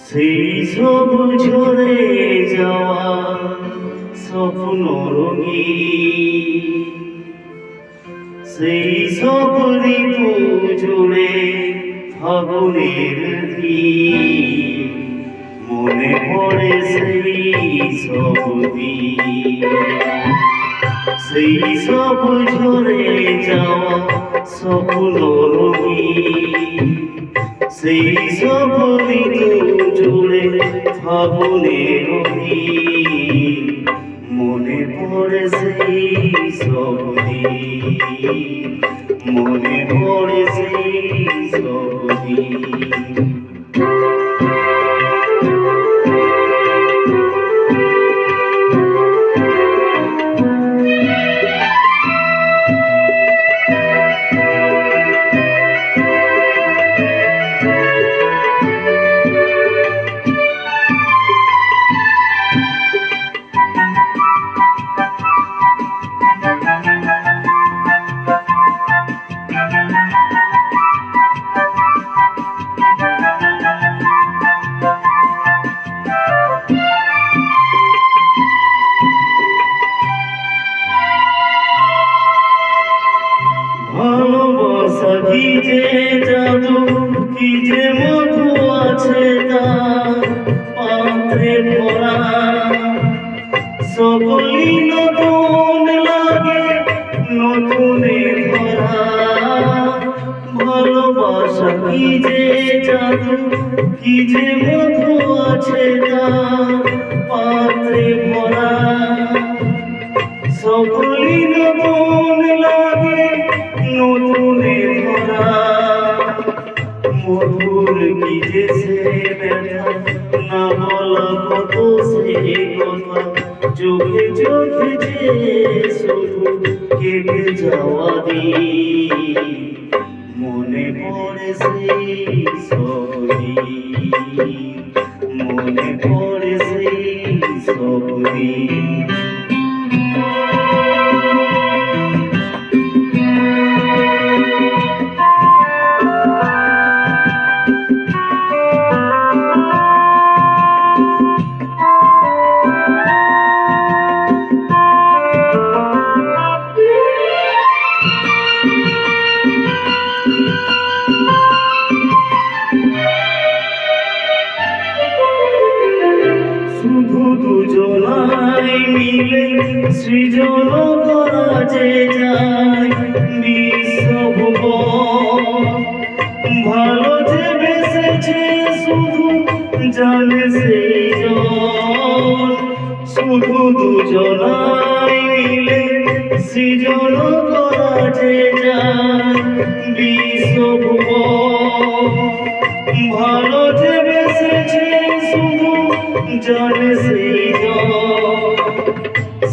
সেই সব ঝরে যাওয়া স্বপ্ন রঙিন, সেই সব ঋতু জুড়ে ফাগুনের দিন, মনে পড়ে সেই সব দিন। সেই সব ঝরে যাওয়া স্বপ্ন রঙিন, সেই সব ঋতু জুড়ে ফাগুনের দিন, মনে পড়ে সেই সব দিন, মনে পড়ে সেই সব দিন। ভালোবাসা কি যে জাদু, কি যে মধু আছে তার পাত্রে ভরা, সকলই নতুন লাগে নতুনে ভরা। ভালোবাসা কি যে জাদু, কি যে মধু আছে তার পাত্রে ভরা, সকলই নতুন লাগে নতুনে ধরা। মধুর কি যে সে ব্যথা, না বলা কত সে কথা, চোখে চোখে যে শুধু কেটে যাওয়া দিন, মনে পড়ে সেই সব দিন, মনে পড়ে সেই সব দিন। শুধু দুজনাই মিলে সৃজন করা যে যায় বিশ্বভুবন, ভালো যে বেসেছে শুধু জানে সেই জন। শুধু দুজনাই মিলে সৃজন করা যে যায় বিশ্বভুবন, ভালো যে বেসেছে শুধু জানে সেই জন।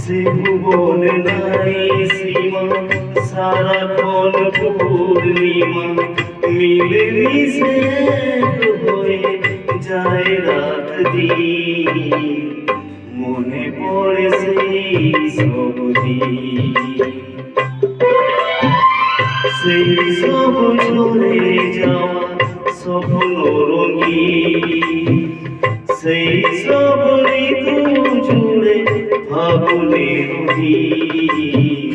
সে ভুবনে নাই সীমা, সারাক্ষণ পূর্ণিমা, মিলে মিশে এক হয়ে যায় রাত দিন, মনে পড়ে সেই সব দিন। সেই সব ঝরে যাওয়া স্বপ্ন রঙিন, সেই সব ঋতু জুড়ে ফাগুনের দিন,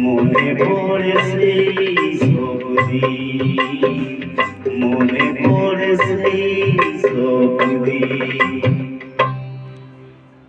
মনে পড়ে সেই সব দিন।